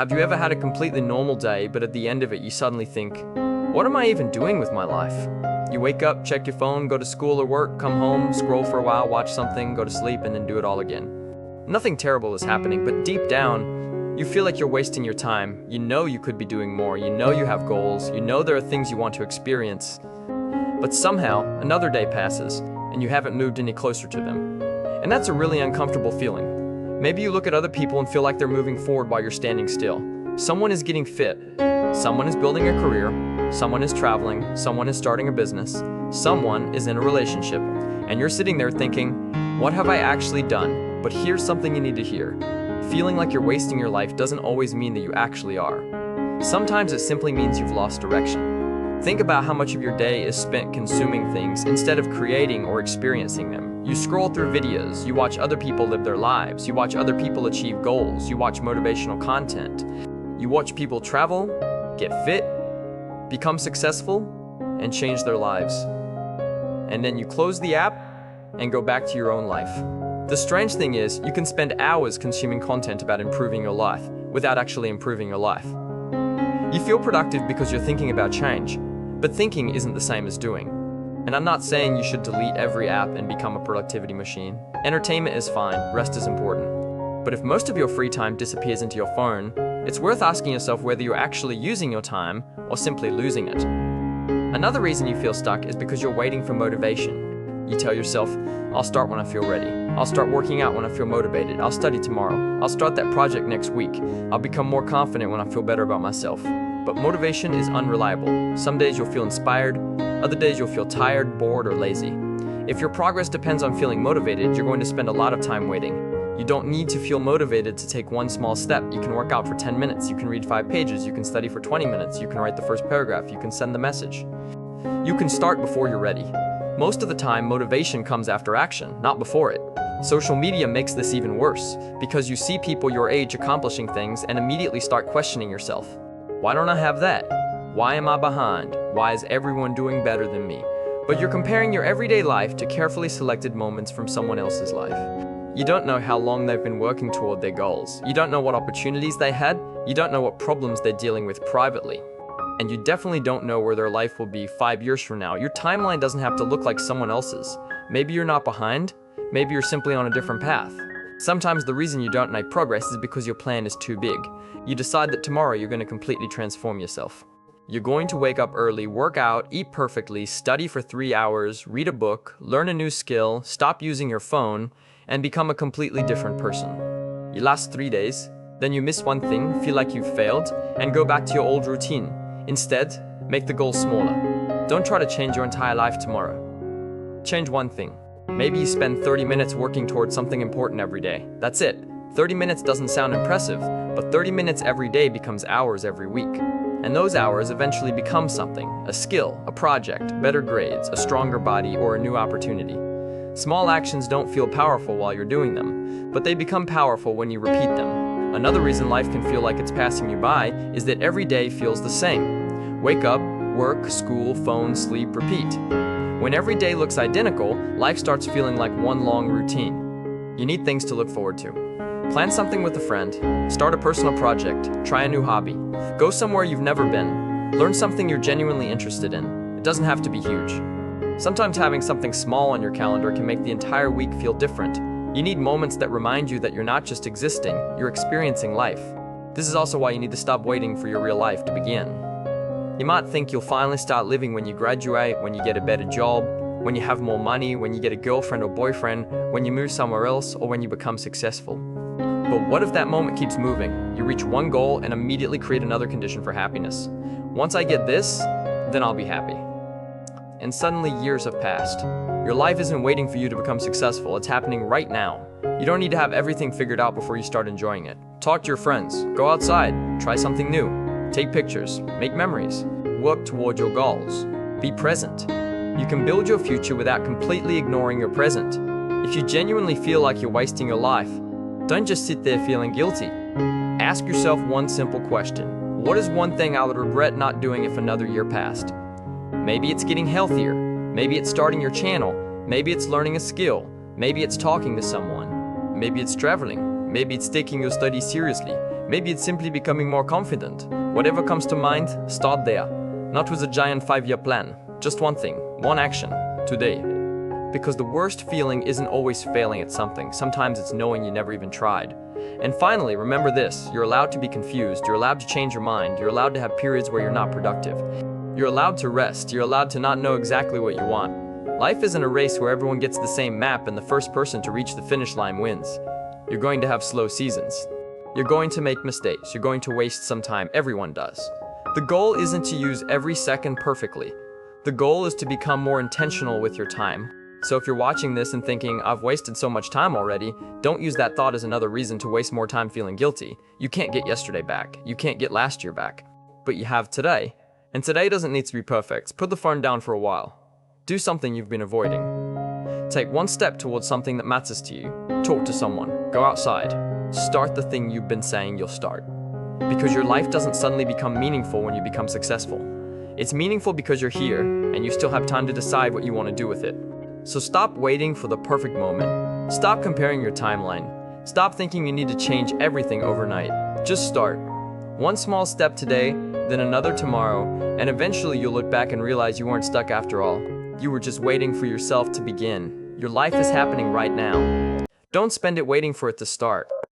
Have you ever had a completely normal day, but at the end of it you suddenly think, what am I even doing with my life? You wake up, check your phone, go to school or work, come home, scroll for a while, watch something, go to sleep, and then do it all again. Nothing terrible is happening, but deep down, you feel like you're wasting your time. You know you could be doing more, you know you have goals, you know there are things you want to experience. But somehow, another day passes, and you haven't moved any closer to them. And that's a really uncomfortable feeling. Maybe you look at other people and feel like they're moving forward while you're standing still. Someone is getting fit, someone is building a career, someone is traveling, someone is starting a business, someone is in a relationship, and you're sitting there thinking, what have I actually done? But here's something you need to hear. Feeling like you're wasting your life doesn't always mean that you actually are. Sometimes it simply means you've lost direction. Think about how much of your day is spent consuming things instead of creating or experiencing them. You scroll through videos, you watch other people live their lives, you watch other people achieve goals, you watch motivational content, you watch people travel, get fit, become successful, and change their lives. And then you close the app and go back to your own life. The strange thing is, you can spend hours consuming content about improving your life without actually improving your life. You feel productive because you're thinking about change, but thinking isn't the same as doing. And I'm not saying you should delete every app and become a productivity machine. Entertainment is fine, rest is important. But if most of your free time disappears into your phone, it's worth asking yourself whether you're actually using your time or simply losing it. Another reason you feel stuck is because you're waiting for motivation. You tell yourself, I'll start when I feel ready. I'll start working out when I feel motivated. I'll study tomorrow. I'll start that project next week. I'll become more confident when I feel better about myself. But motivation is unreliable. Some days you'll feel inspired, other days you'll feel tired, bored, or lazy. If your progress depends on feeling motivated, you're going to spend a lot of time waiting. You don't need to feel motivated to take one small step. You can work out for 10 minutes, you can read 5 pages, you can study for 20 minutes, you can write the first paragraph, you can send the message. You can start before you're ready. Most of the time, motivation comes after action, not before it. Social media makes this even worse, because you see people your age accomplishing things and immediately start questioning yourself. Why don't I have that? Why am I behind? Why is everyone doing better than me? But you're comparing your everyday life to carefully selected moments from someone else's life. You don't know how long they've been working toward their goals. You don't know what opportunities they had. You don't know what problems they're dealing with privately. And you definitely don't know where their life will be 5 years from now. Your timeline doesn't have to look like someone else's. Maybe you're not behind. Maybe you're simply on a different path. Sometimes the reason you don't make progress is because your plan is too big. You decide that tomorrow you're going to completely transform yourself. You're going to wake up early, work out, eat perfectly, study for 3 hours, read a book, learn a new skill, stop using your phone, and become a completely different person. You last 3 days, then you miss one thing, feel like you've failed, and go back to your old routine. Instead, make the goal smaller. Don't try to change your entire life tomorrow. Change one thing. Maybe you spend 30 minutes working towards something important every day. That's it. 30 minutes doesn't sound impressive, but 30 minutes every day becomes hours every week. And those hours eventually become something, a skill, a project, better grades, a stronger body, or a new opportunity. Small actions don't feel powerful while you're doing them, but they become powerful when you repeat them. Another reason life can feel like it's passing you by is that every day feels the same. Wake up, work, school, phone, sleep, repeat. When every day looks identical, life starts feeling like one long routine. You need things to look forward to. Plan something with a friend, start a personal project, try a new hobby, go somewhere you've never been, learn something you're genuinely interested in. It doesn't have to be huge. Sometimes having something small on your calendar can make the entire week feel different. You need moments that remind you that you're not just existing, you're experiencing life. This is also why you need to stop waiting for your real life to begin. You might think you'll finally start living when you graduate, when you get a better job, when you have more money, when you get a girlfriend or boyfriend, when you move somewhere else, or when you become successful. But what if that moment keeps moving? You reach one goal and immediately create another condition for happiness. Once I get this, then I'll be happy. And suddenly years have passed. Your life isn't waiting for you to become successful, it's happening right now. You don't need to have everything figured out before you start enjoying it. Talk to your friends, go outside, try something new, take pictures, make memories, work toward your goals, be present. You can build your future without completely ignoring your present. If you genuinely feel like you're wasting your life, don't just sit there feeling guilty. Ask yourself one simple question. What is one thing I would regret not doing if another year passed? Maybe it's getting healthier. Maybe it's starting your channel. Maybe it's learning a skill. Maybe it's talking to someone. Maybe it's traveling. Maybe it's taking your studies seriously. Maybe it's simply becoming more confident. Whatever comes to mind, start there. Not with a giant 5-year plan. Just one thing, one action, today. Because the worst feeling isn't always failing at something. Sometimes it's knowing you never even tried. And finally, remember this, you're allowed to be confused, you're allowed to change your mind, you're allowed to have periods where you're not productive. You're allowed to rest, you're allowed to not know exactly what you want. Life isn't a race where everyone gets the same map and the first person to reach the finish line wins. You're going to have slow seasons. You're going to make mistakes, you're going to waste some time, everyone does. The goal isn't to use every second perfectly. The goal is to become more intentional with your time. So if you're watching this and thinking, I've wasted so much time already, don't use that thought as another reason to waste more time feeling guilty. You can't get yesterday back. You can't get last year back. But you have today. And today doesn't need to be perfect. Put the phone down for a while. Do something you've been avoiding. Take one step towards something that matters to you. Talk to someone. Go outside. Start the thing you've been saying you'll start. Because your life doesn't suddenly become meaningful when you become successful. It's meaningful because you're here, and you still have time to decide what you want to do with it. So stop waiting for the perfect moment. Stop comparing your timeline. Stop thinking you need to change everything overnight. Just start. One small step today, then another tomorrow, and eventually you'll look back and realize you weren't stuck after all. You were just waiting for yourself to begin. Your life is happening right now. Don't spend it waiting for it to start.